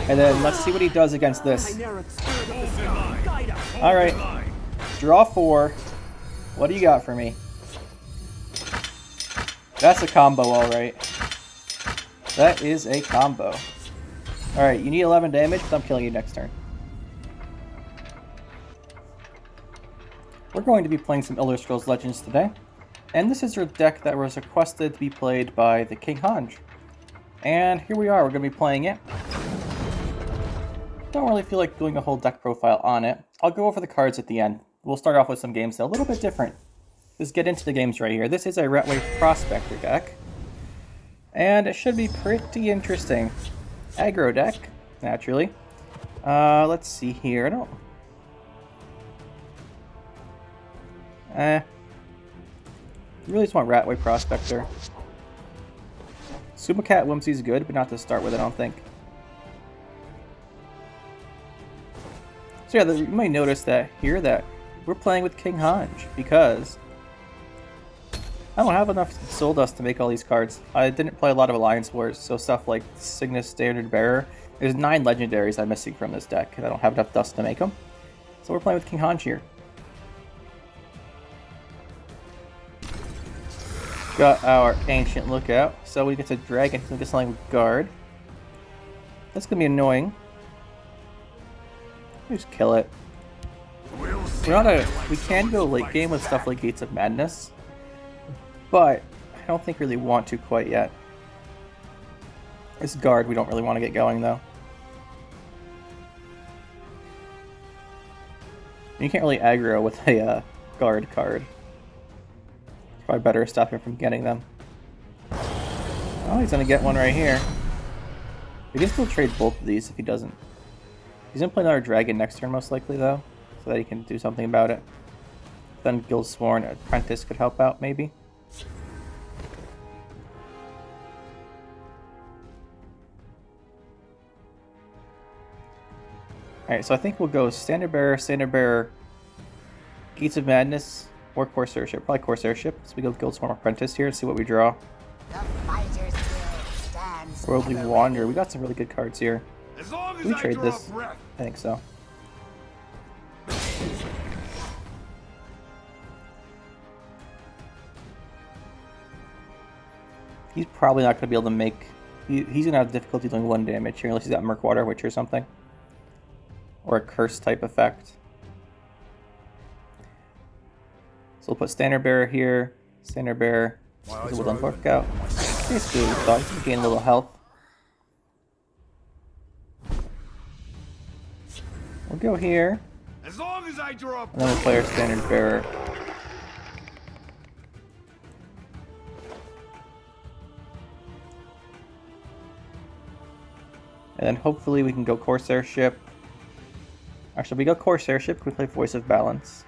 And then let's see what he does against this. Alright. Draw 4. What do you got for me? That's a combo, alright. That is a combo. Alright, you need 11 damage, but I'm killing you next turn. We're going to be playing some Elder Scrolls Legends today. And this is your deck that was requested to be played by the King Hanj. And here we are, we're going to be playing it. Don't really feel like doing a whole deck profile on it. I'll go over the cards at the end. We'll start off with some games that are a little bit different. Let's get into the games right here. This is a Retway Prospector deck. And it should be pretty interesting. Aggro deck, naturally. Let's see here. I don't... You really just want Ratway Prospector. Sumacat Whimsy is good, but not to start with, I don't think. So yeah, you might notice that here that we're playing with King Hanj because I don't have enough Soul Dust to make all these cards. I didn't play a lot of Alliance Wars, so stuff like Cygnus Standard Bearer. There's 9 legendaries I'm missing from this deck, and I don't have enough dust to make them. So we're playing with King Hanj here. Got our Ancient Lookout, so we get to Dragon, so we get something with Guard. That's gonna be annoying. Just kill it. We can go late game with stuff like Gates of Madness, but I don't think really want to quite yet. This Guard we don't really want to get going though. You can't really aggro with a Guard card. It's probably better to stop him from getting them. Oh, he's gonna get one right here. We can still trade both of these if he doesn't. He's gonna play another dragon next turn, most likely, though, so that he can do something about it. Then Guildsworn Apprentice could help out, maybe. Alright, so I think we'll go Standard Bearer, Gates of Madness, or Corsair Ship. Probably Corsair Ship, so we go Guildsworn Apprentice here and see what we draw. Worldly Wanderer. We got some really good cards here. Can we trade this? I think so. He's probably not going to be able to make... He's going to have difficulty doing 1 damage here unless he's got Murkwater Witch or something. Or a curse type effect. So we'll put Standard Bearer here. Standard Bearer. It will work out. Basically, we thought he could gain a little health. We'll go here. As long as I draw, and then we'll play our Standard Bearer. And then hopefully we can go Corsair Ship. Actually, we go Corsair Ship, we play Voice of Balance.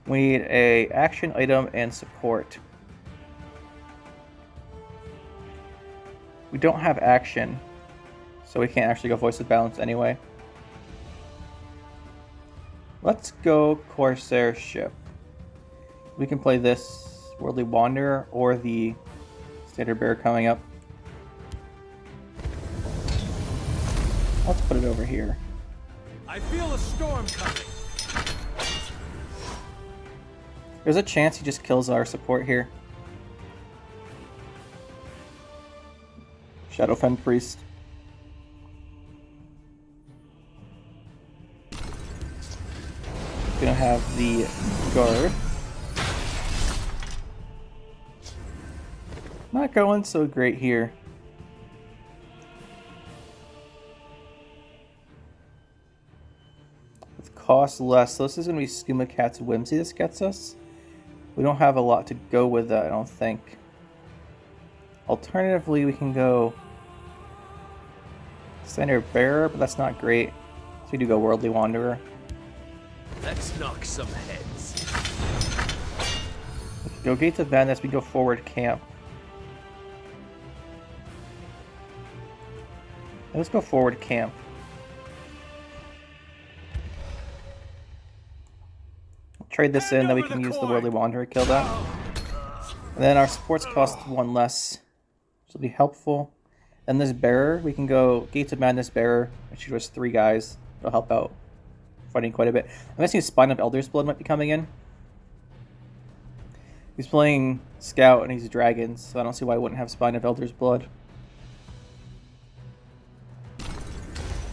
We need a action item and support. We don't have action, so we can't actually go Voice of Balance anyway. Let's go Corsair Ship. We can play this Worldly Wanderer or the Standard Bearer coming up. Let's put it over here. I feel a storm coming. There's a chance he just kills our support here. Shadowfen Priest. Gonna have the Guard. Not going so great here. With cost less, so this is gonna be Sumacat Whimsy this gets us. We don't have a lot to go with that, I don't think. Alternatively, we can go Standard Bearer, but that's not great. So we do go Worldly Wanderer. Let's knock some heads. Go Gates of Madness, we go forward camp. Let's go forward camp. Trade this in, then we can use the Worldly Wanderer, kill that. And then our supports cost 1 less, which will be helpful. And this Bearer, we can go Gates of Madness Bearer, which was 3 guys. It'll help out fighting quite a bit. I'm guessing Spine of Elder's Blood might be coming in. He's playing Scout and he's Dragons, so I don't see why I wouldn't have Spine of Elder's Blood.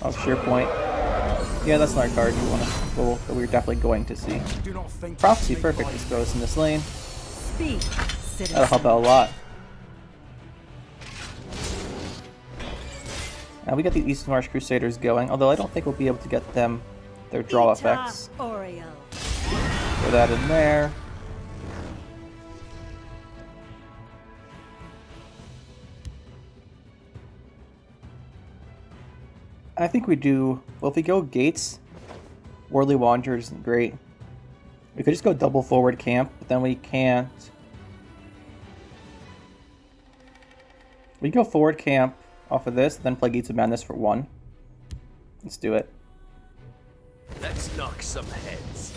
Oh, Sheer Point. Yeah, that's not a card you want to pull, that we're definitely going to see. Prophecy, perfect. This goes in this lane. That'll help out a lot. Now we got the East Marsh Crusaders going, although I don't think we'll be able to get them their draw effects. Throw that in there. I think we do. Well, if we go Gates, Worldly Wanderer isn't great. We could just go double forward camp, but then we can't. We go forward camp off of this, then play Gates of Madness for 1. Let's do it. Let's knock some heads.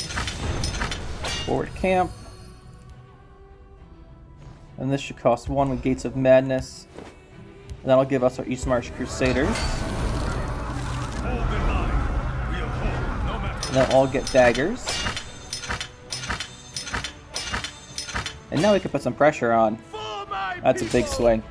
Forward camp. And this should cost 1 with Gates of Madness. And that'll give us our East Marsh Crusaders. And they'll all get daggers. And now we can put some pressure on. That's a big swing.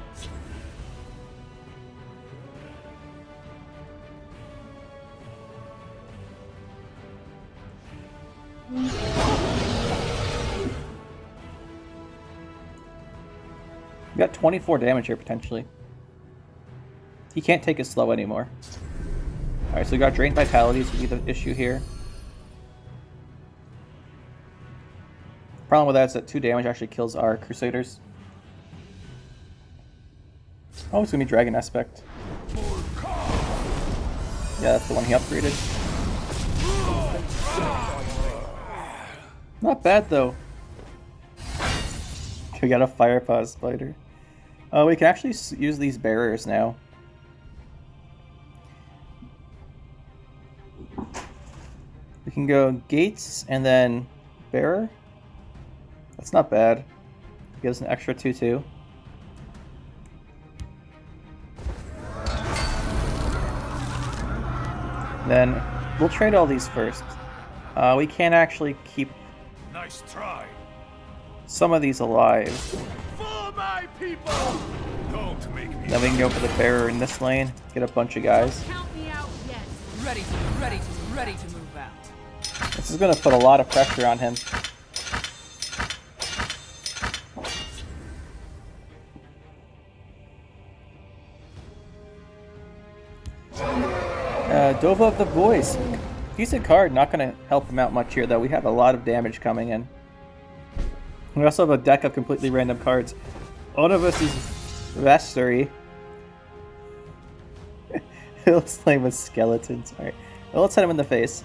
We got 24 damage here potentially. He can't take it slow anymore. Alright, so we got Drained Vitality, so be the issue here. Problem with that is that 2 damage actually kills our Crusaders. Oh, it's gonna be Dragon Aspect. Yeah, that's the one he upgraded. Not bad though. We got a Firepaw Spider. We can actually use these Bearers now. We can go Gates and then Bearer. That's not bad. Gives an extra 2/2. Then we'll trade all these first. We can actually keep Nice try. some of these alive. For my people. Don't make me. Then we can go for the Bearer in this lane, get a bunch of guys. Count me out yet. Ready to move out. This is going to put a lot of pressure on him. Dova of the Voice. Decent card, not going to help him out much here though. We have a lot of damage coming in. We also have a deck of completely random cards. One of us is Vestry. He'll slay with skeletons. Alright. Well, let's hit him in the face.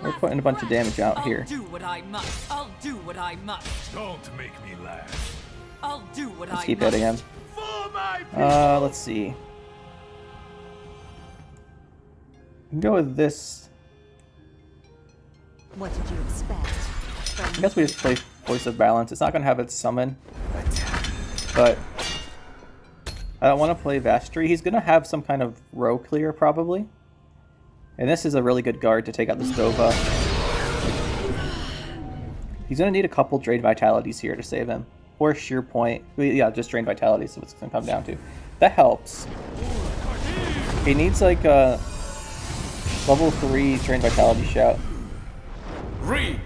We're putting a bunch of damage out here. I'll do what I must. I'll do what I must. Don't make me laugh. I'll do what I Let's must. keep hitting him. For my people. Let's see. We can go with this. What did you expect? I guess we just play Voice of Balance. It's not going to have its summon. But I don't want to play Vestry. He's going to have some kind of row clear, probably. And this is a really good guard to take out this Dova. He's going to need a couple Drained Vitalities here to save him. Or Sheer Point. Yeah, just Drained Vitality is what it's going to come down to. That helps. He needs like a level 3 Drained Vitality shout. Read.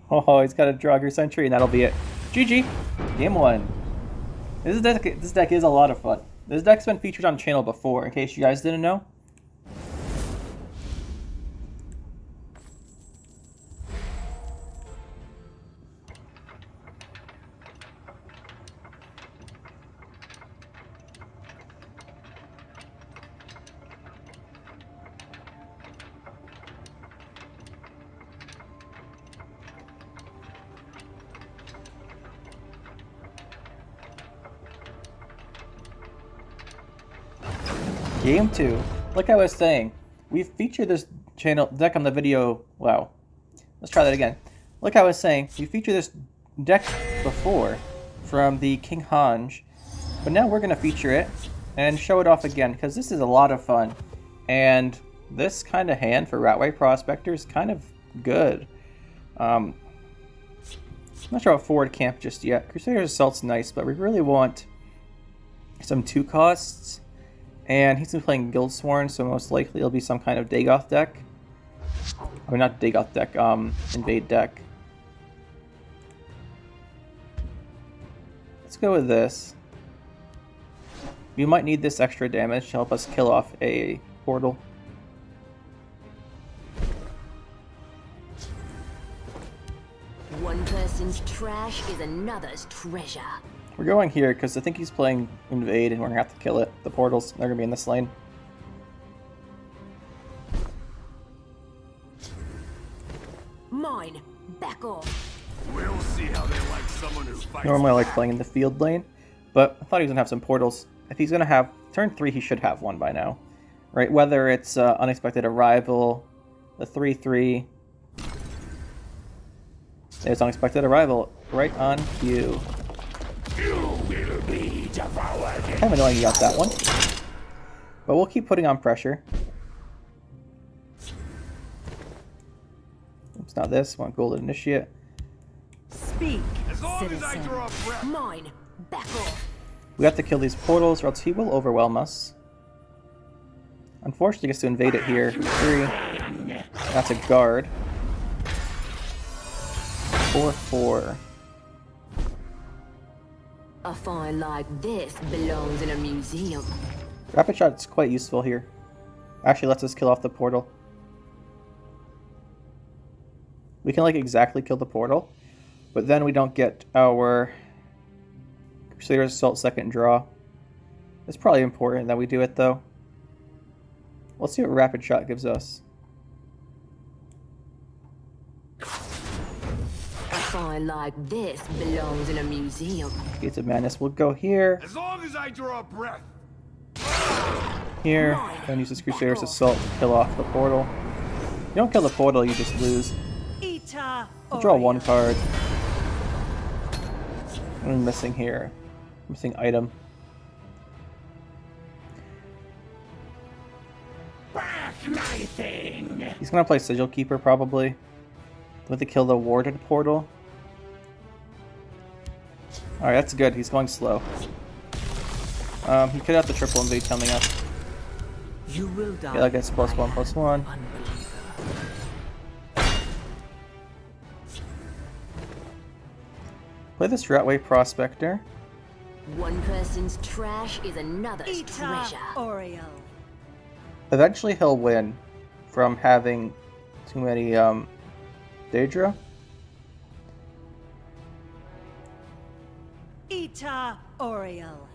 Oh, he's got a Draugr Sentry, and that'll be it. GG! Game 1. This deck is a lot of fun. This deck's been featured on the channel before, in case you guys didn't know. Game 2. Like I was saying, we've featured this channel deck on the video. Wow. Let's try that again. Like I was saying, we featured this deck before from the King Hanj, but now we're going to feature it and show it off again because this is a lot of fun. And this kind of hand for Ratway Prospector is kind of good. I'm not sure about forward camp just yet. Crusader's Assault's nice, but we really want some 2 costs. And he's been playing Guildsworn, so most likely it'll be some kind of Dagoth deck. Or not Dagoth deck, Invade deck. Let's go with this. You might need this extra damage to help us kill off a portal. One person's trash is another's treasure. We're going here because I think he's playing Invade and we're going to have to kill it. The portals, they're going to be in this lane. Mine. Back off. We'll see how they like someone who fights. Normally I like playing in the field lane, but I thought he was going to have some portals. If he's going to have turn 3, he should have one by now. Right? Whether it's Unexpected Arrival, the 3/3. There's Unexpected Arrival right on cue. Kind of annoying you got that one. But we'll keep putting on pressure. Oops, not this. Want Golden Initiate. Speak, As long as I citizen. draw breath. Mine. Back off. We have to kill these portals or else he will overwhelm us. Unfortunately, he gets to invade it here. 3. That's a guard. 4/4. A find like this belongs in a museum. Rapid Shot's quite useful here. Actually lets us kill off the portal. We can like exactly kill the portal, but then we don't get our Crusader's Assault second draw. It's probably important that we do it though. Let's see what Rapid Shot gives us. A find like this belongs in a museum. Gates of Madness. We'll go here, As long as I draw breath. here, and use this Crusader's Assault to kill off the portal. You don't kill the portal, you just lose. We'll draw 1 card. What am I missing here? Missing item. He's gonna play Sigil Keeper probably. With to kill the warded portal. Alright, that's good. He's going slow. He could have the triple invade coming up. You will die. Yeah, that gets +1/+1. Play this Ratway Prospector. One person's trash is another's treasure. Oriel. Eventually he'll win from having too many Daedra. Ita Oriel.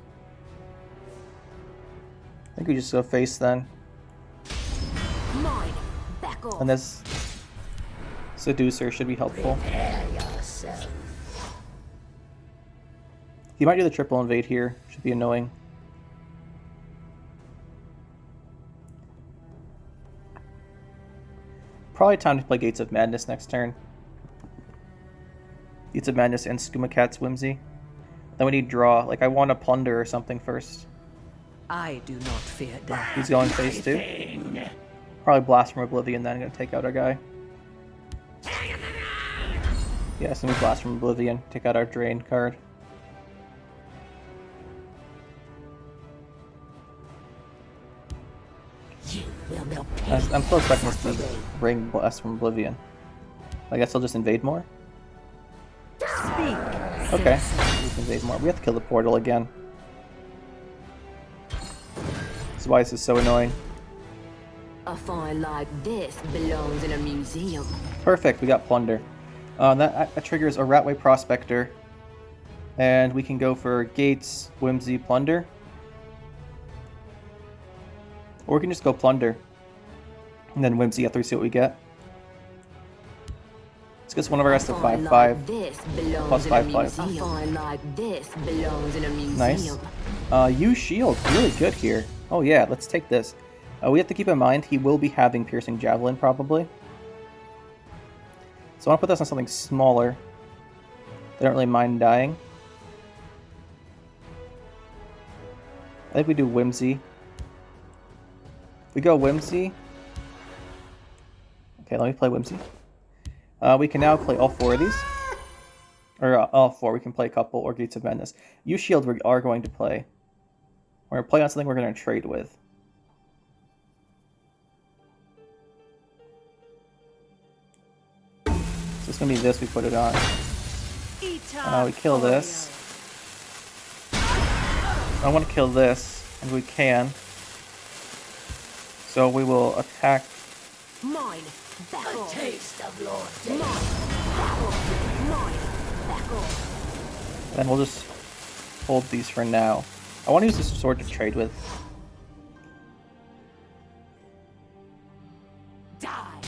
I think we just go face then. Mine. Back off. And this Seducer should be helpful. He might do the triple invade here. Should be annoying. Probably time to play Gates of Madness next turn. Gates of Madness and Skooma Cat's Whimsy. Then we need draw. Like I want to plunder or something first. I do not fear death. He's going face 2. Probably Blast from Oblivion then. Gonna take out our guy. Yes, and we Blast from Oblivion. Take out our Drain card. I'm still expecting us to bring Blast from Oblivion. I guess I'll just invade more? Speak. Okay, we can invade more. We have to kill the portal again. This is why this is so annoying. A find like this belongs in a museum. Perfect, we got Plunder. That triggers a Ratway Prospector. And we can go for Gates, Whimsy, Plunder. Or we can just go Plunder. And then Whimsy after we see what we get. Let's get one of our guys to 5/5. Plus 5/5. Like this belongs in a museum. Nice. Use shield. Really good here. Oh yeah, let's take this. We have to keep in mind he will be having Piercing Javelin probably. So I want to put this on something smaller. They don't really mind dying. I think we do Whimsy. We go Whimsy. Okay, let me play Whimsy. We can now play all 4 of these. Or all 4. We can play a couple or Gates of Madness. Use Shield we are going to play. We're going to play on something we're going to trade with. So it's going to be this we put it on. We kill this. I want to kill this, and we can. So we will attack. Mine. Back A off. taste of Lord Mine. Back off. Mine. Back off. And we'll just hold these for now. I want to use this sword to trade with. Die.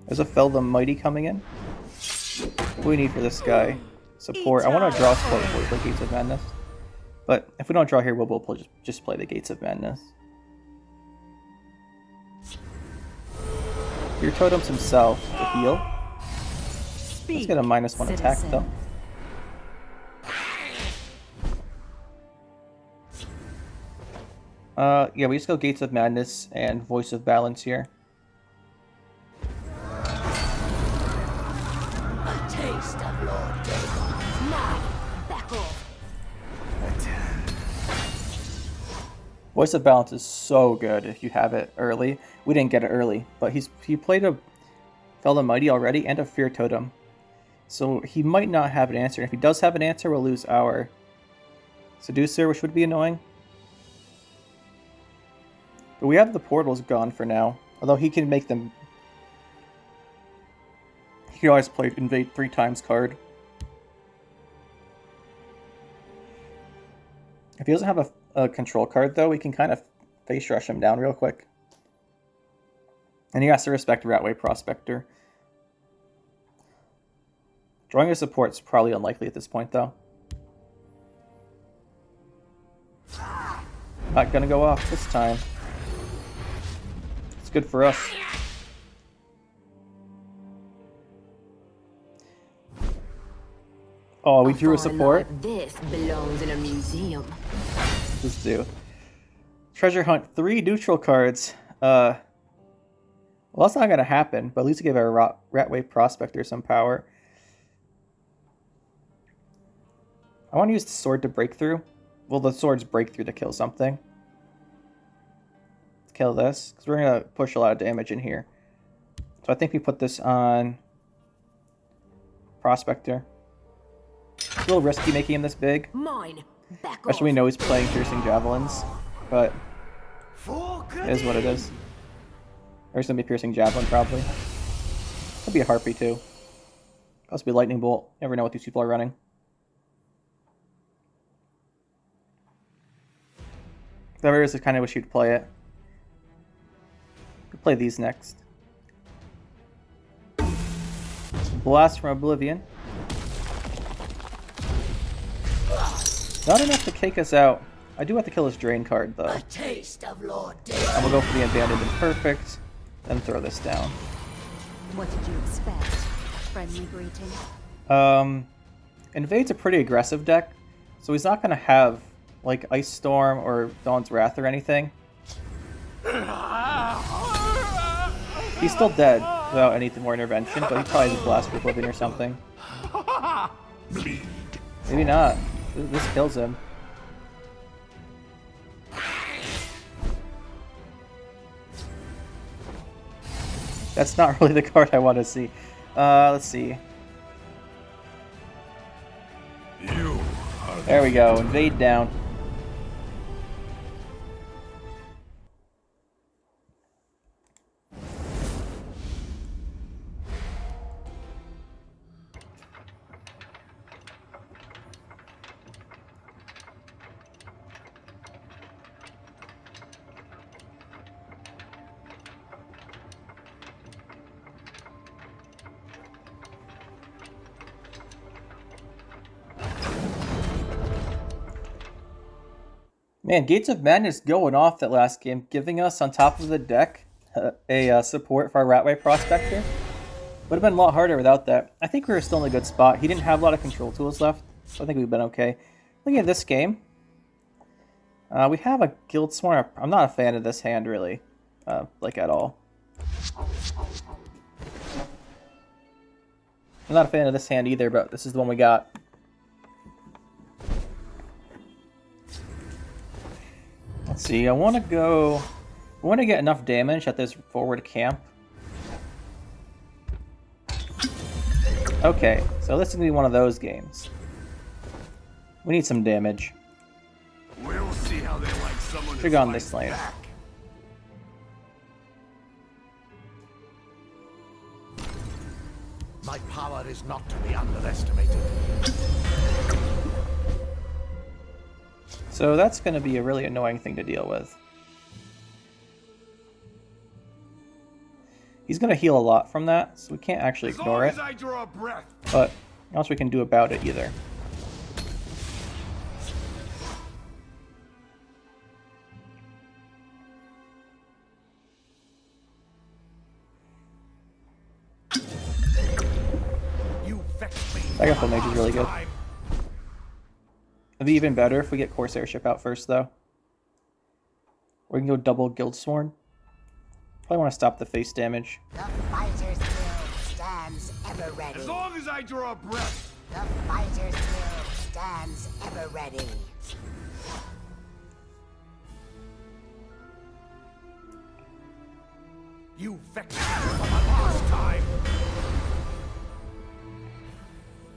There's a Fell the Mighty coming in. What do we need for this guy? Support. I want to draw support before we play Gates of Madness. But if we don't draw here, we'll just play the Gates of Madness. Your totems himself to heal. Let's get a -1 attack though. Yeah, we just go Gates of Madness and Voice of Balance here. A taste of Lord Mine. Back off. Voice of Balance is so good if you have it early. We didn't get it early, but he played a Fell the Mighty already and a Fear Totem. So he might not have an answer. If he does have an answer, we'll lose our Seducer, which would be annoying. But we have the portals gone for now. Although he can make them... He can always play Invade 3 times card. If he doesn't have a control card, though, we can kind of face rush him down real quick. And he has to respect Ratway Prospector. Drawing a support's probably unlikely at this point, though. Not gonna go off this time. It's good for us. Oh, we drew a support. Like this belongs in a museum. Let's do. Treasure hunt 3 neutral cards. Well, that's not gonna happen, but at least give our Ratway Prospector some power. I want to use the sword to break through. Well, the sword's breakthrough to kill something. Let's kill this, because we're gonna push a lot of damage in here. So I think we put this on Prospector. It's a little risky making him this big. Mine. Back Especially we know he's playing Piercing Javelins, but it is what it is. There's gonna be Piercing Javelin probably. Could be a Harpy too. Could be Lightning Bolt. Never know what these people are running. Whoever is, I kind of wish you'd play it. We'll play these next. Blast from Oblivion. Not enough to take us out. I do have to kill this Drain card, though. A taste of Lord And we'll go for the Abandoned Imperfect, then throw this down. What did you expect? A friendly greeting? Invade's a pretty aggressive deck, so he's not going to have, like, Ice Storm or Dawn's Wrath or anything. He's still dead without anything more intervention, but he probably has a Blast from Oblivion or something. Maybe not. This kills him. That's not really the card I want to see. Let's see. There we go. Invade down. Man, Gates of Madness going off that last game, giving us on top of the deck a support for our Ratway Prospector. Would have been a lot harder without that. I think we were still in a good spot. He didn't have a lot of control tools left, so I think we've been okay. Looking at this game, we have a Guildsworn. I'm not a fan of this hand, really, like at all. I'm not a fan of this hand either, but this is the one we got. Let's see, I want to get enough damage at this forward camp. Okay, so this is going to be one of those games. We need some damage. We'll see how they like someone Should go on this lane. back. My power is not to be underestimated. So that's going to be a really annoying thing to deal with. He's going to heal a lot from that, so we can't actually ignore it. As long as I draw breath. But not much we can do about it either. You vex me. Daggerfall Mage is really good. It'd be even better if we get Corsair Ship out first, though. We can go double Guildsworn. Probably want to stop the face damage. The fighter's guild stands ever ready. As long as I draw breath. The fighter's guild stands ever ready. You vex me for the last time.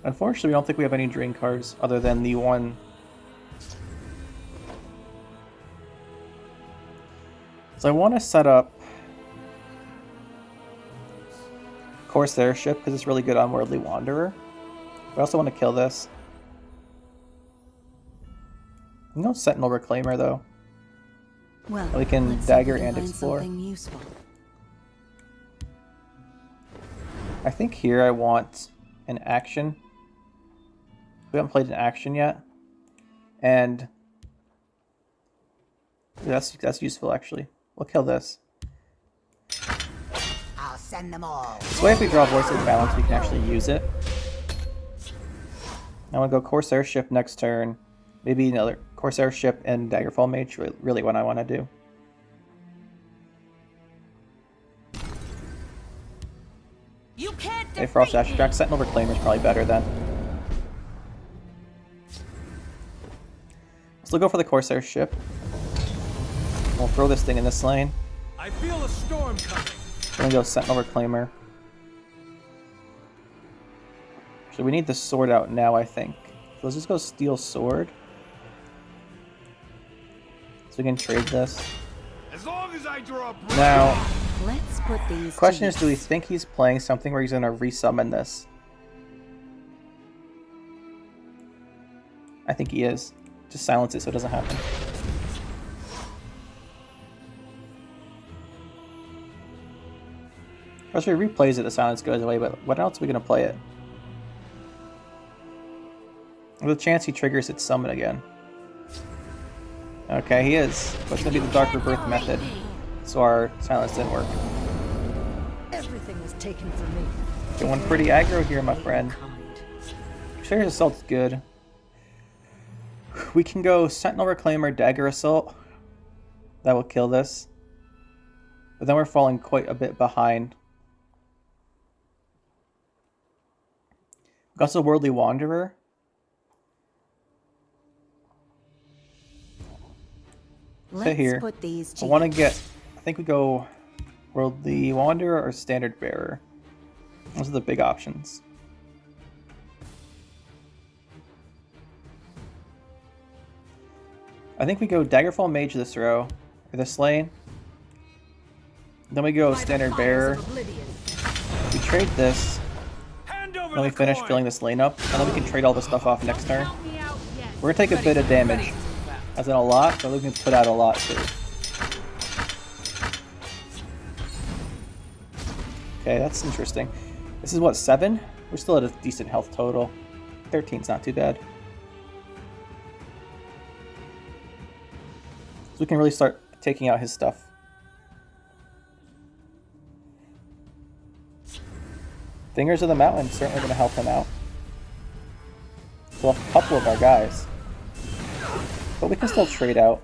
Unfortunately, we don't think we have any drain cards other than the one. So I want to set up Corsair Ship because it's really good on Worldly Wanderer. I also want to kill this. No Sentinel Reclaimer though. Well, We can let's see if dagger we can and find explore. something useful. I think here I want an action. We haven't played an action yet, and that's useful actually. We'll kill this. I'll send them all. This way, if we draw Voice of Balance, we can actually use it. I want to go Corsair Ship next turn. Maybe another Corsair Ship and Daggerfall Mage. Really, what I want to do. You can't Okay, Frost Ash Jack. Sentinel Reclaimer is probably better then. So we'll go for the Corsair Ship. We'll throw this thing in this lane. I feel a storm coming. We're gonna go Sentinel Reclaimer. So we need the sword out now, I think. So let's just go Steel Sword. So we can trade this. As long as I draw breath. Now, Let's put these. question to is, do we use. think he's playing something where he's gonna resummon this? I think he is. Just silence it so it doesn't happen. Or if he replays it, the silence goes away, but what else are we gonna play it? There's a chance he triggers its summon again. Okay, he is. What's gonna be the Dark Rebirth method? So our silence didn't work. Everything was taken from me. Going pretty aggro here, my friend. Sheriff's Assault's good. We can go Sentinel Reclaimer, Dagger Assault. That will kill this. But then we're falling quite a bit behind. Also Worldly Wanderer. Let's here. put these to I want to use. get... I think we go Worldly Wanderer or Standard Bearer. Those are the big options. I think we go Daggerfall Mage this row, or this lane. Then we go Standard Bearer. We trade this. Hand over Then we the finish coin. filling this lane up, and then we can trade all this stuff off next turn. We're gonna take a bit of damage, as in a lot, but we can put out a lot too. Okay, that's interesting. This is what, 7? We're still at a decent health total. 13's not too bad. we can really start taking out his stuff. Fingers of the Mountain certainly going to help him out. We'll have a couple of our guys. But we can still trade out.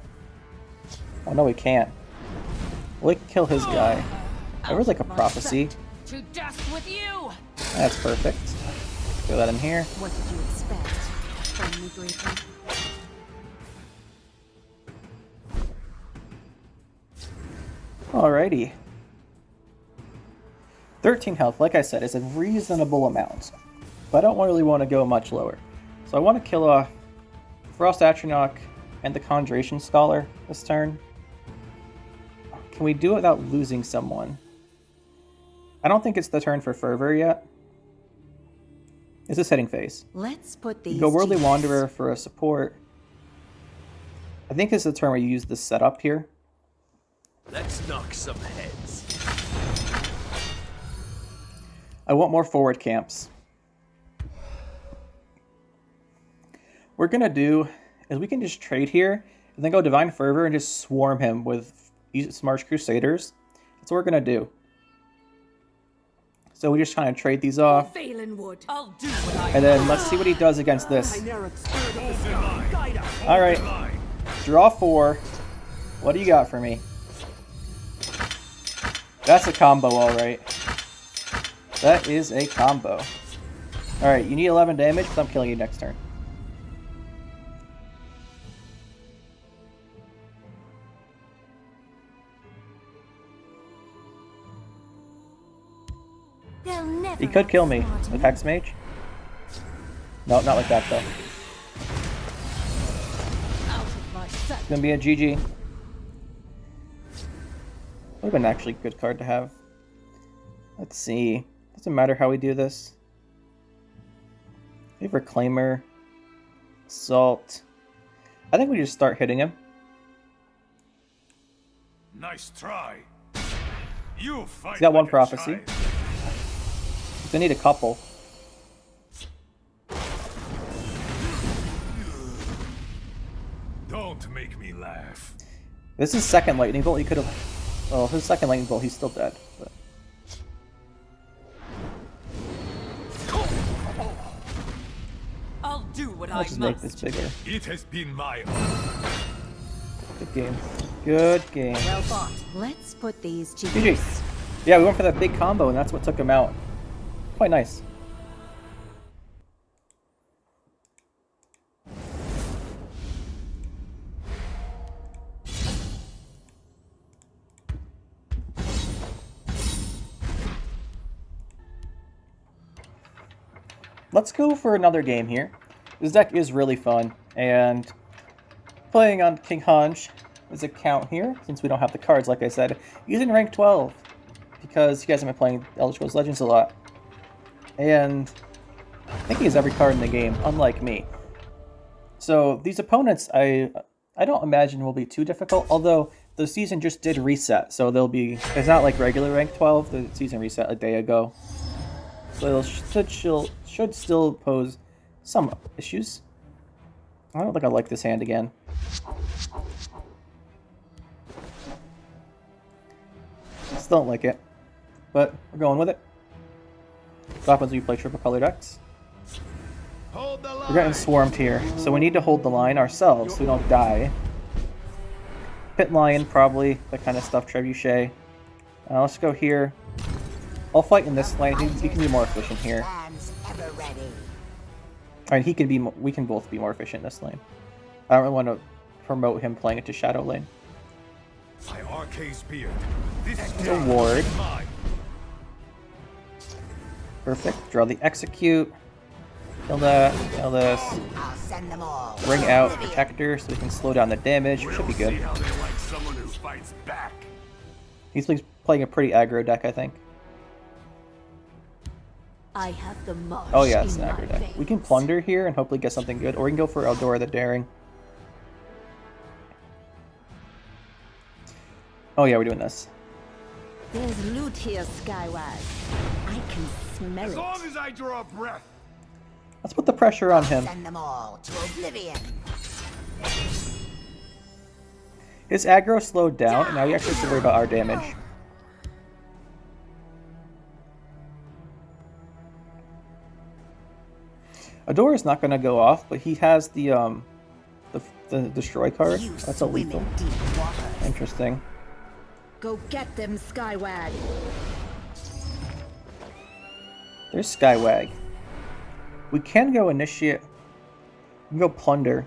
Oh no, we can't. We can kill his guy. I would like a prophecy. To dust with you. That's perfect. Throw that in here. What did you expect? Friendly greeting. Alrighty. 13 health, like I said, is a reasonable amount. But I don't really want to go much lower. So I want to kill off Frost Atronach and the Conjuration Scholar this turn. Can we do it without losing someone? I don't think it's the turn for Fervor yet. It's a setting phase. Let's put these. Go Worldly Wanderer for a support. I think it's the turn where you use this setup here. Let's knock some heads. I want more forward camps. What we're gonna do is we can just trade here and then go Divine Fervor and just swarm him with March Crusaders. That's what we're gonna do. So we just try to trade these off. I'll do what I And then let's see what he does against this. Alright. Draw 4. What do you got for me? That's a combo, alright. That is a combo. Alright, you need 11 damage, but I'm killing you next turn. He could kill me with Hexmage. No, not like that though. It's gonna be a GG. Would have been actually a good card to have. Let's see. Doesn't matter how we do this. We have Reclaimer. Assault. I think we just start hitting him. Nice try. You fight. He's got one like a prophecy. child. I need a couple. Don't make me laugh. This is second lightning bolt. He could have. Oh, his second lightning bolt. He's still dead. But... I'll do what I Let's just must. make this bigger. It has been my honor. Good game. Good game. Well fought. Let's put these to GG. use. Yeah, we went for that big combo, and that's what took him out. Quite nice. Let's go for another game here. This deck is really fun, and playing on King Hanj, his account here, since we don't have the cards, like I said, he's in rank 12, because he hasn't been playing Elder Scrolls Legends a lot. And I think he has every card in the game, unlike me. So these opponents, I don't imagine will be too difficult, although the season just did reset, so they'll be, it's not like regular rank 12, the season reset a day ago. So it should still pose some issues. I don't think I like this hand again. Still don't like it, but we're going with it. What happens when you play triple color decks? Hold the line. We're getting swarmed here, so we need to hold the line ourselves so we don't die. Pit Lion, probably, that kind of stuff, Trebuchet. Let's go here. I'll fight in this lane. He can be more efficient here. Stands ever ready. Alright, he can be. We can both be more efficient in this lane. I don't really want to promote him playing into Shadow lane. My Arcane's beard. This He's a ward. is mine. Perfect. Draw the execute. Kill that. Kill this. I'll send them all. Bring out Protector so we can slow down the damage. Should be See good. how they like someone who fights back. He's playing a pretty aggro deck, I think. I have the march Oh yeah, it's in an my aggro deck. We veins. can plunder here and hopefully get something good, or we can go for Eldora the Daring. Oh yeah, we're doing this. There's loot here, Skywise. I can smell As it. long as I draw breath. Let's put the pressure on him. Send them all to oblivion. His aggro slowed down, and now he actually has to worry about our damage. Adora is not going to go off, but he has the destroy card. That's a lethal. Interesting. Go get them, Skywag. There's Skywag. We can go initiate. We can go plunder.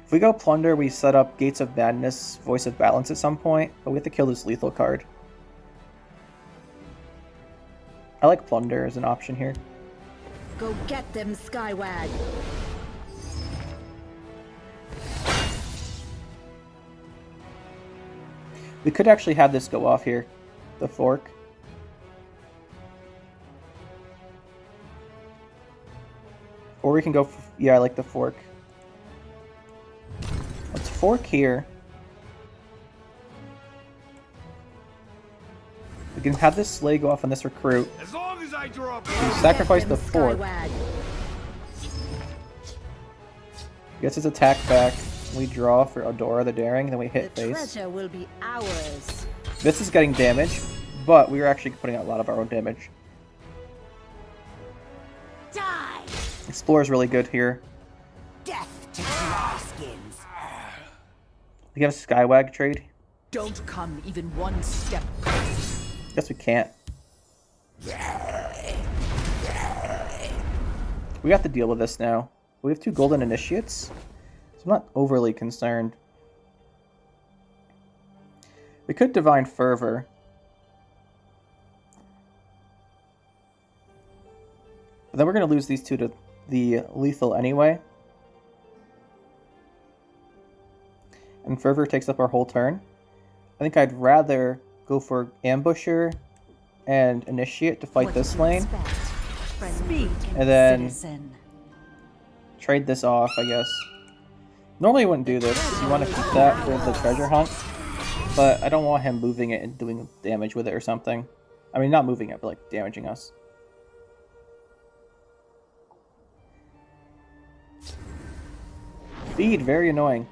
If we go plunder, we set up Gates of Madness, Voice of Balance at some point, but we have to kill this lethal card. I like plunder as an option here. Go get them, Skywag. We could actually have this go off here. The fork. Or we can go, yeah, I like the fork. Let's fork here. We can have this sleigh go off on this recruit. As long as I draw We sacrifice the fork. Skywag. Gets his attack back. We draw for Adora the Daring, then we hit The face. treasure will be ours. This is getting damage, but we are actually putting out a lot of our own damage. Die! Explorer's really good here. Death to dry skins. We have a Skywag trade. Don't come even one step closer. Guess we can't. We have to deal with this now. We have 2 golden initiates, so I'm not overly concerned. We could Divine Fervor. But then we're going to lose these 2 to the lethal anyway. And Fervor takes up our whole turn. I think I'd rather go for Ambusher and Initiate to fight What this did you lane. expect? Friendly greeting, And then citizen. trade this off, I guess. Normally you wouldn't do this. You want to keep that for the treasure hunt. But I don't want him moving it and doing damage with it or something. I mean, not moving it, but like damaging us. Feed, very annoying.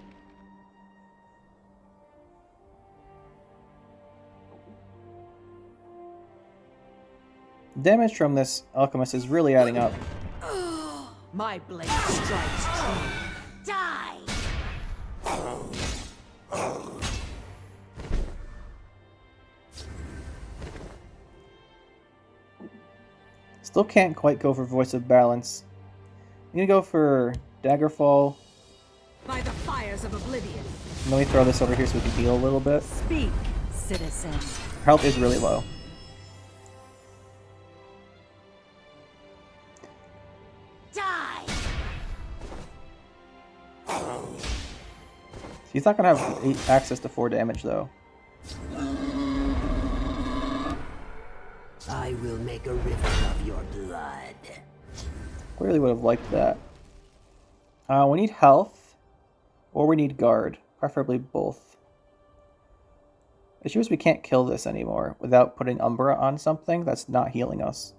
Damage from this alchemist is really adding up. My blade strikes true. Die! Still can't quite go for Voice of Balance. I'm gonna go for Daggerfall, By the fires of oblivion. and then we throw this over here so we can heal a little bit. Speak, citizen. Our health is really low. Die! He's not gonna have access to 4 damage though. I will make a river of your blood. Clearly would have liked that. We need health, or we need guard. Preferably both. The issue is we can't kill this anymore without putting Umbra on something that's not healing us.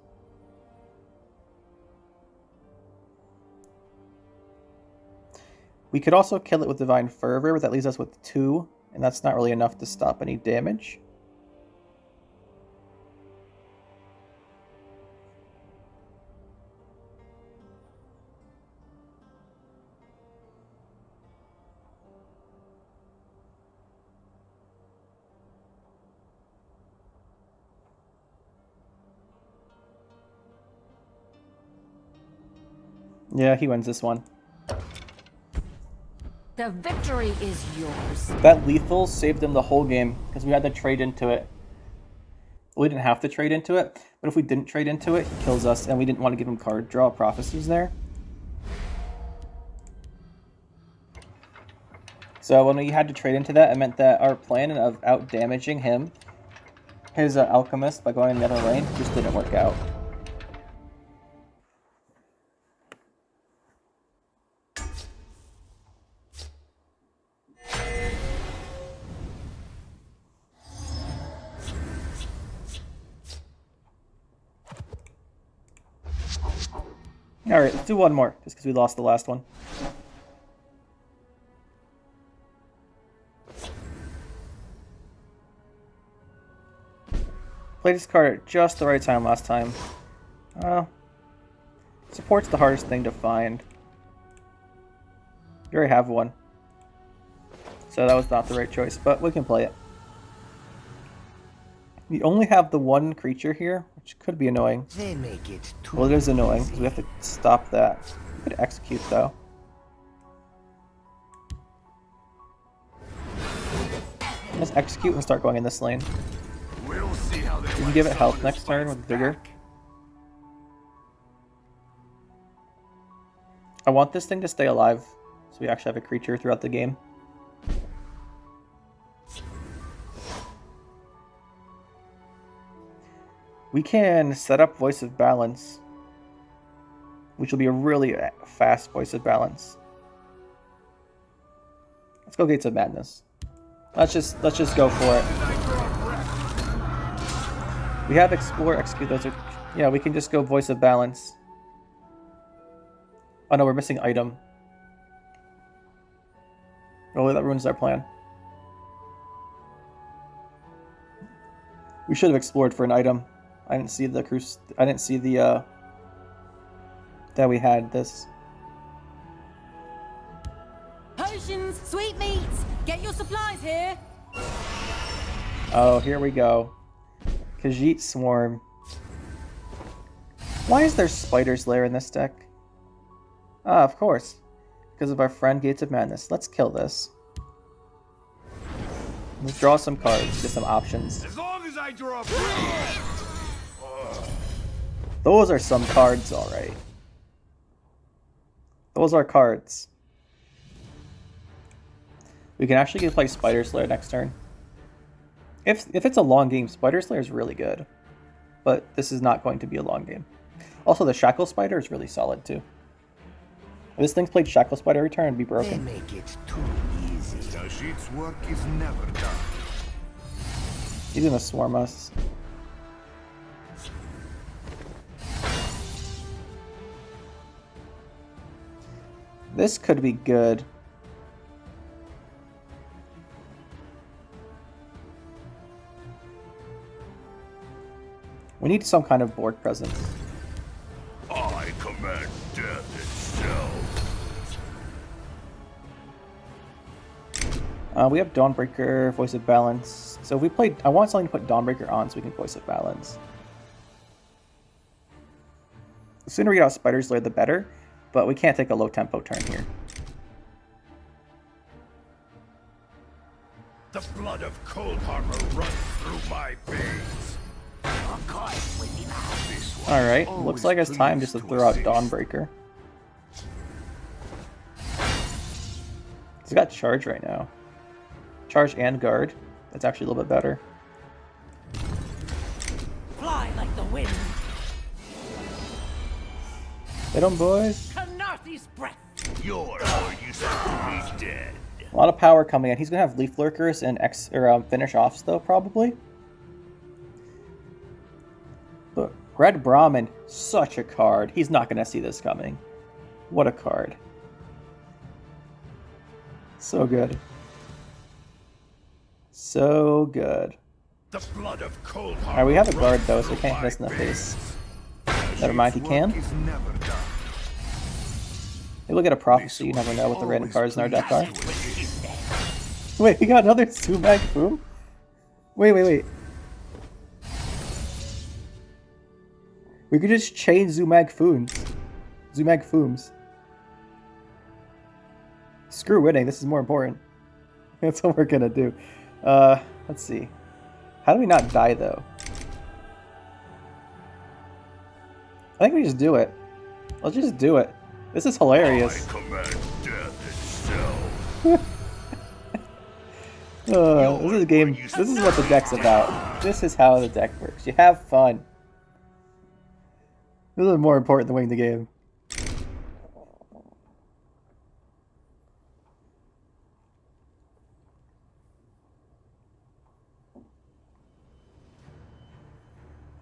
We could also kill it with Divine Fervor, but that leaves us with 2, and that's not really enough to stop any damage. Yeah, he wins this one. The victory is yours. That lethal saved him the whole game because we had to trade into it. Well, we didn't have to trade into it, but if we didn't trade into it, he kills us, and we didn't want to give him card draw prophecies there. So when we had to trade into that, it meant that our plan of out damaging him, his alchemist, by going in the other lane, just didn't work out. Alright, let's do one more, just because we lost the last one. Played this card at just the right time last time. Support's the hardest thing to find. You already have one. So that was not the right choice, but we can play it. We only have the one creature here, which could be annoying. They make it too Well, it is annoying, because we have to stop that. We could execute, though. Let's execute and start going in this lane. We'll see how they We can give it health next turn with Vigor. I want this thing to stay alive, so we actually have a creature throughout the game. We can set up Voice of Balance, which will be a really fast Voice of Balance. Let's go Gates of Madness. Let's just go for it. We have Explore, Execute. Those are, yeah. We can just go Voice of Balance. Oh no, we're missing item. Oh, that ruins our plan. We should have explored for an item. I didn't see the that we had this. Potions, sweetmeats, get your supplies here. Oh, here we go. Khajiit Swarm. Why is there Spider's Lair in this deck? Ah, of course. Because of our friend Gates of Madness. Let's kill this. Let's draw some cards, get some options. As long as I draw. Those are some cards, alright. Those are cards. We can actually play Spider's Lair next turn. If it's a long game, Spider's Lair is really good. But this is not going to be a long game. Also, the Shackle Spider is really solid, too. If this thing's played Shackle Spider every turn, it'd be broken. They make it too easy. Khajiit's work is never done. He's gonna swarm us. This could be good. We need some kind of board presence. I command death itself. We have Dawnbreaker, Voice of Balance. So if we played, I want something to put Dawnbreaker on so we can Voice of Balance. The sooner we get out Spider's Lair, the better. But we can't take a low tempo turn here. The blood of Cold Harbor runs through my veins. Of course, with the mouth. Alright, looks like it's time just to throw out Dawnbreaker. He's got Charge right now. Charge and Guard. That's actually a little bit better. Fly like the wind. Hit 'em, boys. Canarthi's breath. You're more useful to me dead. A lot of power coming in. He's gonna have Leaf Lurkers and finish offs though, probably. But Red Brahmin, such a card. He's not gonna see this coming. What a card. So good. So good. The blood of Cold Harbor. Alright, we have a guard though, so we runs can't through hit us in the my face. veins. Never mind, he can. Khajiit's work is never done. Maybe we'll get a Prophecy, you never know what the random cards in our deck are. Wait, we got another Sumag Boom? Wait. We could just chain Zumag Fooms. Zumag Fooms. Screw winning, this is more important. That's what we're gonna do. Let's see. How do we not die though? I think we just do it. Let's just do it. This is hilarious. I command death itself. This is a game. This is what the deck's about. This is how the deck works. You have fun. This is more important than winning the game.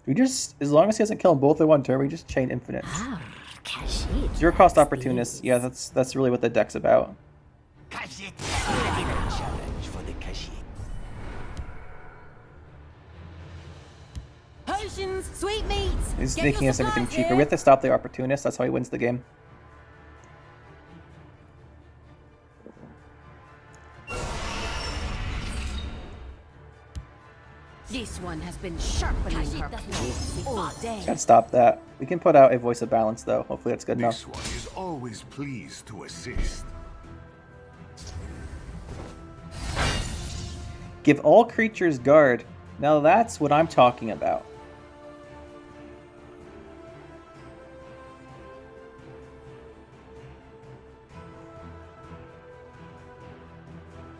We just, as long as he doesn't kill them both in one turn, we just chain infinite. Khajiit. Zero cost opportunists. Yeah, that's really what the deck's about. Khajiit, ready to challenge for the Khajiit. He's making us everything cheaper. We have to stop the opportunist. That's how he wins the game. This one has been sharpening her claws all day. Can't stop that. We can put out a voice of balance, though. Hopefully that's good enough. This one is always pleased to assist. Give all creatures guard. Now that's what I'm talking about.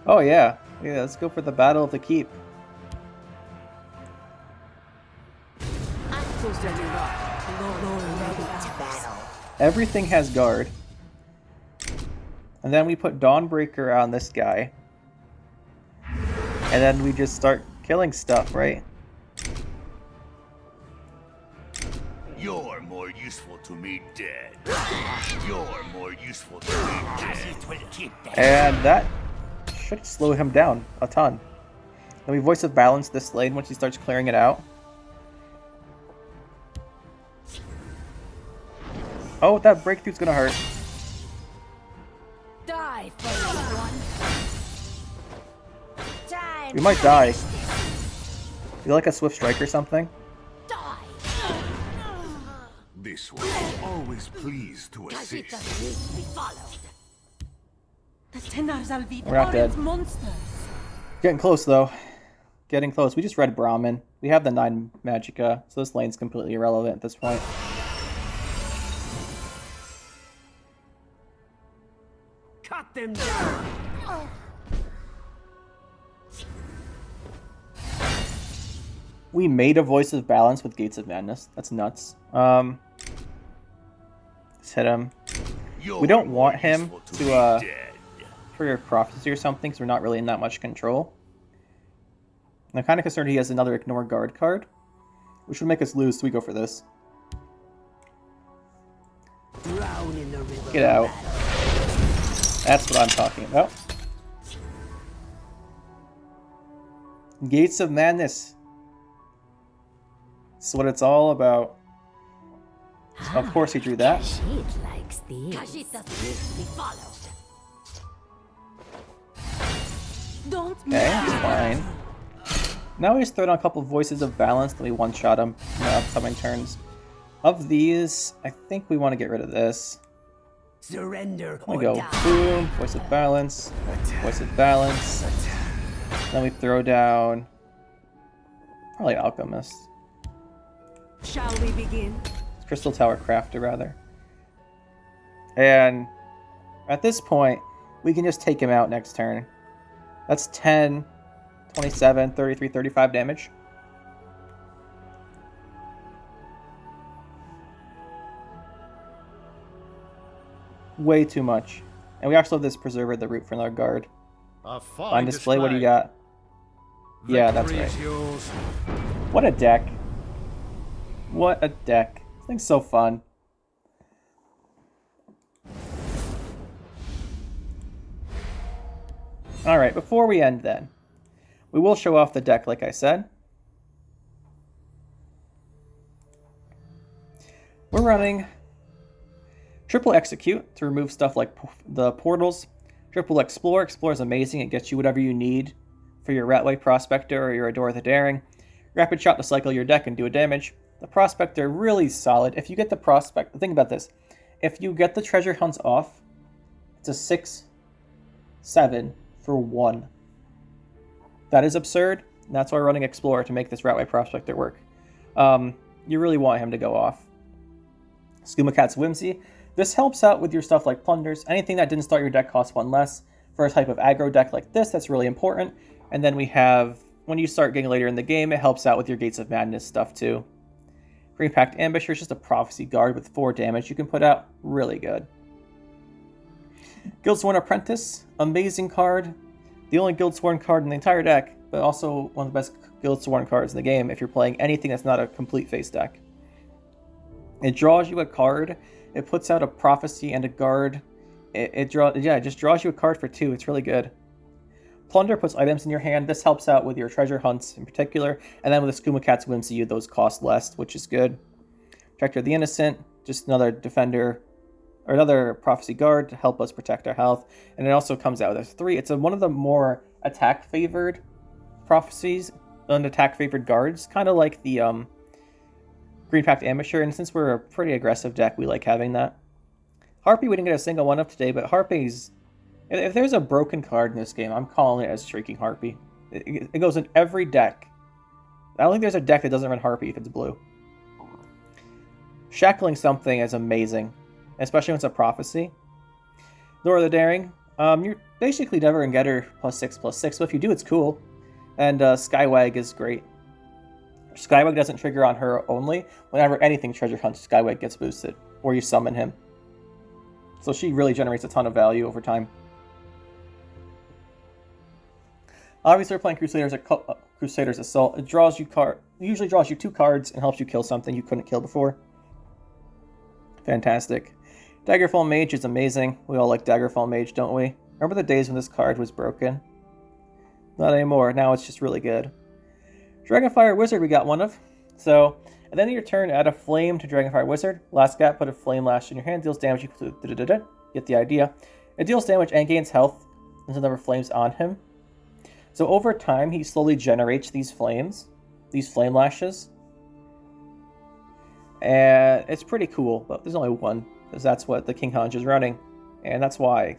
Oh yeah. Yeah, let's go for the Battle of the Keep. Everything has guard. And then we put Dawnbreaker on this guy. And then we just start killing stuff, right? You're more useful to me dead. You're more useful to me dead. And that should slow him down a ton. Then we Voice of Balance this lane once he starts clearing it out. Oh, that breakthrough's gonna hurt. Die for one. Time. We might die. You like a Swift Strike or something? Die. This one is always pleased to Khajiit assist. doesn't need to be followed. The Tenar's We're not dead. monsters. Getting close though. Getting close. We just read Brahmin. We have the 9 Magicka, so this lane's completely irrelevant at this point. Cut them down. We made a Voice of Balance with Gates of Madness. That's nuts. Let's hit him. We don't want him to trigger Prophecy or something, because we're not really in that much control. And I'm kind of concerned he has another Ignore Guard card, which would make us lose, so we go for this. Get out. That's what I'm talking about. Gates of Madness. That's what it's all about. Of course he drew that. Khajiit likes these. Khajiit doesn't need to be followed. Don't Okay, that's fine. Now he's thrown on a couple of Voices of Balance, then we one-shot him in the upcoming turns. Of these, I think we want to get rid of this. Surrender We go boom, Voice of Balance, Voice of Balance. Then we throw down probably Alchemist. Shall we begin? Crystal Tower Crafter, rather. And at this point, we can just take him out next turn. That's 10, 27, 33, 35 damage. Way too much. And we also have this Preserver, the Root for our guard. On display, what do you got? Yeah, that's right. What a deck. What a deck. This thing's so fun. Alright, before we end then, we will show off the deck like I said. We're running Triple Execute to remove stuff like the portals. Triple Explore. Explore is amazing. It gets you whatever you need for your Ratway Prospector or your Adore the Daring. Rapid Shot to cycle your deck and do a damage. The Prospector, really solid. If you get the Prospect, think about this. If you get the Treasure Hunts off, it's a 6/7 for 1. That is absurd. And that's why we're running Explorer to make this Ratway Prospector work. You really want him to go off. Skooma Cat's Whimsy. This helps out with your stuff like Plunders. Anything that didn't start your deck costs 1 less. For a type of aggro deck like this, that's really important. And then we have, when you start getting later in the game, it helps out with your Gates of Madness stuff too. Green Pact Ambusher is just a Prophecy guard with 4 damage you can put out. Really good. Guildsworn Apprentice. Amazing card. The only Guildsworn card in the entire deck, but also one of the best Guildsworn cards in the game if you're playing anything that's not a complete face deck. It draws you a card. It puts out a Prophecy and a guard. It just draws you a card for 2. It's really good. Plunder puts items in your hand. This helps out with your treasure hunts in particular. And then with the Skooma Cat's Whimsy, those cost less, which is good. Protector of the Innocent, just another defender, or another prophecy guard to help us protect our health. And it also comes out with 3. It's one of the more attack-favored prophecies, and attack-favored guards, kind of like the Green Pact Amateur, and since we're a pretty aggressive deck, we like having that. Harpy, we didn't get a single one up today, but Harpy's... If there's a broken card in this game, I'm calling it as Shrieking Harpy. It goes in every deck. I don't think there's a deck that doesn't run Harpy if it's blue. Shackling something is amazing, especially when it's a prophecy. Lure of the Daring. You're basically never going to get her +6/+6, but if you do, it's cool. And Skywag is great. Skywag doesn't trigger on her only. Whenever anything treasure hunts, Skywag gets boosted, or you summon him. So she really generates a ton of value over time. Obviously, we're playing Crusader's Assault. It usually draws you 2 cards and helps you kill something you couldn't kill before. Fantastic. Daggerfall Mage is amazing. We all like Daggerfall Mage, don't we? Remember the days when this card was broken? Not anymore. Now it's just really good. Dragonfire Wizard we got one of. So, at the end of your turn, add a flame to Dragonfire Wizard. Last gap, put a flame lash in your hand. Deals damage. Get the idea. It deals damage and gains health. There's another flames on him. So over time, he slowly generates these flames. These flame lashes. And it's pretty cool, but there's only one. Because that's what the King Hanj is running. And that's why.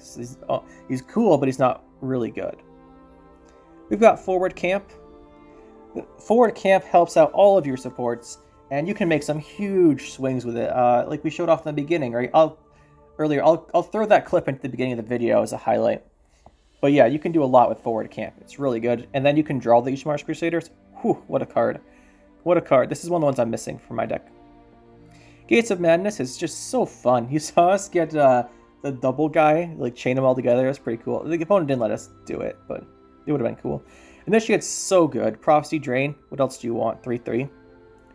He's cool, but he's not really good. We've got Forward Camp. Forward Camp helps out all of your supports, and you can make some huge swings with it, like we showed off in the beginning, right? I'll throw that clip into the beginning of the video as a highlight. But yeah, you can do a lot with Forward Camp. It's really good. And then you can draw the Ishmar's Crusaders. Whew, what a card. What a card. This is one of the ones I'm missing from my deck. Gates of Madness is just so fun. You saw us get the double guy, like chain them all together. That's pretty cool. The opponent didn't let us do it, but it would have been cool. And this shit's so good. Prophecy Drain. What else do you want? 3/3.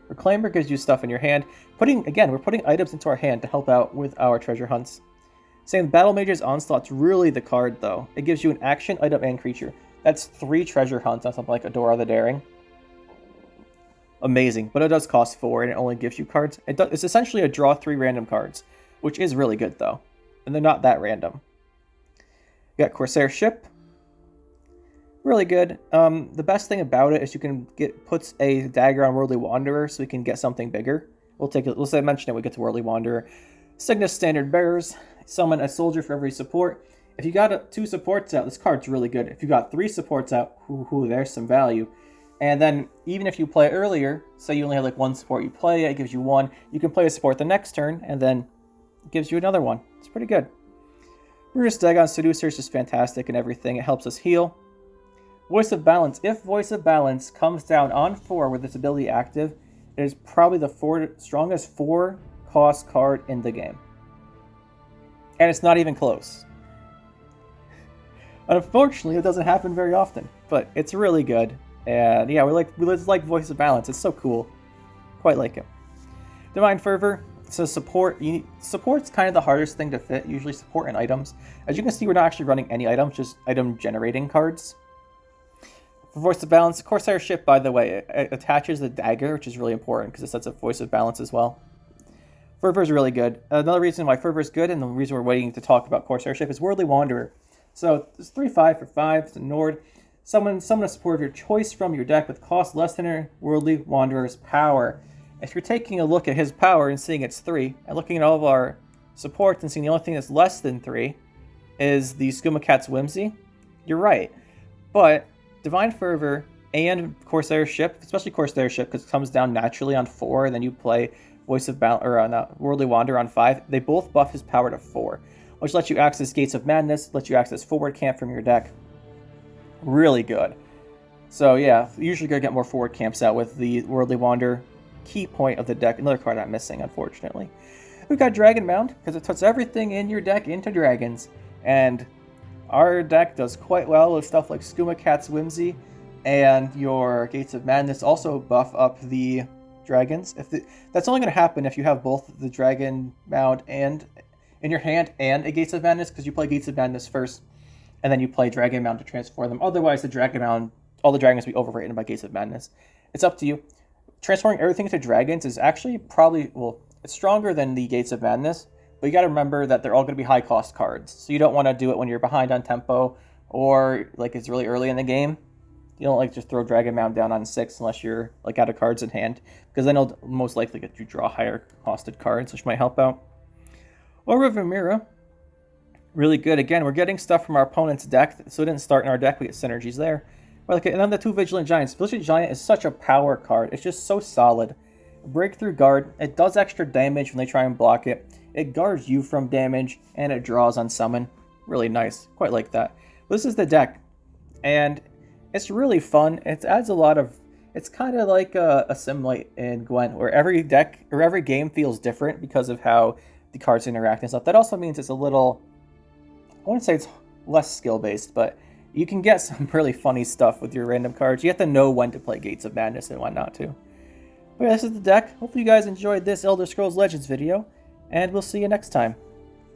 Reclaimer gives you stuff in your hand. We're putting items into our hand to help out with our treasure hunts. Saying Battle Mage's Onslaught's really the card, though. It gives you an action, item, and creature. That's 3 treasure hunts on something like Adora the Daring. Amazing. But it does cost 4, and it only gives you cards. It's essentially a draw 3 random cards, which is really good, though. And they're not that random. You got Corsair Ship. Really good. The best thing about it is you can puts a dagger on Worldly Wanderer, so we can get something bigger. We'll say mention it. We get to Worldly Wanderer. Cygnus Standard Bearers. Summon a soldier for every support. If you got 2 supports out, this card's really good. If you got 3 supports out, there's some value. And then even if you play earlier, say you only have like 1 support you play, it gives you 1. You can play a support the next turn, and then it gives you another 1. It's pretty good. Brutus Dagon Seducer is just fantastic and everything. It helps us heal. Voice of Balance. If Voice of Balance comes down on 4 with its ability active, it is probably the strongest 4-cost card in the game. And it's not even close. Unfortunately, it doesn't happen very often, but it's really good. And yeah, we like Voice of Balance. It's so cool. Quite like it. Divine Fervor. So support's kind of the hardest thing to fit. Usually support and items. As you can see, we're not actually running any items, just item generating cards. For Voice of Balance, Corsair Ship, by the way, it attaches the dagger, which is really important because it sets up Voice of Balance as well. Fervor is really good. Another reason why Fervor is good, and the reason we're waiting to talk about Corsair Ship, is Worldly Wanderer. So it's 3/5 for 5. It's a Nord. Summon a support of your choice from your deck with cost less than your Worldly Wanderer's power. If you're taking a look at his power and seeing it's 3, and looking at all of our supports and seeing the only thing that's less than 3 is the Skooma Cat's Whimsy, you're right. But Divine Fervor and Corsair Ship, especially Corsair Ship, because it comes down naturally on 4, and then you play Voice of Balance or Worldly Wanderer on 5. They both buff his power to 4, which lets you access Gates of Madness, lets you access Forward Camp from your deck. Really good. So yeah, usually gonna get more Forward Camps out with the Worldly Wanderer. Key point of the deck. Another card I'm missing, unfortunately. We've got Dragon Mound, because it puts everything in your deck into dragons, and our deck does quite well with stuff like Skooma Cat's Whimsy, and your Gates of Madness also buff up the dragons. That's only going to happen if you have both the Dragon Mound and in your hand and a Gates of Madness, because you play Gates of Madness first, and then you play Dragon Mound to transform them. Otherwise, the Dragon Mound, all the dragons will be overwritten by Gates of Madness. It's up to you. Transforming everything into dragons is actually probably, well, It's stronger than the Gates of Madness, but you got to remember that they're all going to be high cost cards. So you don't want to do it when you're behind on tempo or like it's really early in the game. You don't like just throw Dragon Mound down on 6 unless you're like out of cards in hand, because then it'll most likely get you draw higher costed cards, which might help out. Aura of Amira, really good. Again, we're getting stuff from our opponent's deck, so it didn't start in our deck. We get synergies there. And then the 2 Vigilant Giants. Vigilant Giant is such a power card. It's just so solid. Breakthrough Guard. It does extra damage when they try and block it. It guards you from damage, and it draws on summon. Really nice. Quite like that. This is the deck, and it's really fun. It adds a lot of... It's kind of like a Simulate in Gwent, where every deck or every game feels different because of how the cards interact and stuff. That also means it's a little... I wouldn't say it's less skill-based, but you can get some really funny stuff with your random cards. You have to know when to play Gates of Madness and when not to. But yeah, this is the deck. Hopefully you guys enjoyed this Elder Scrolls Legends video, and we'll see you next time.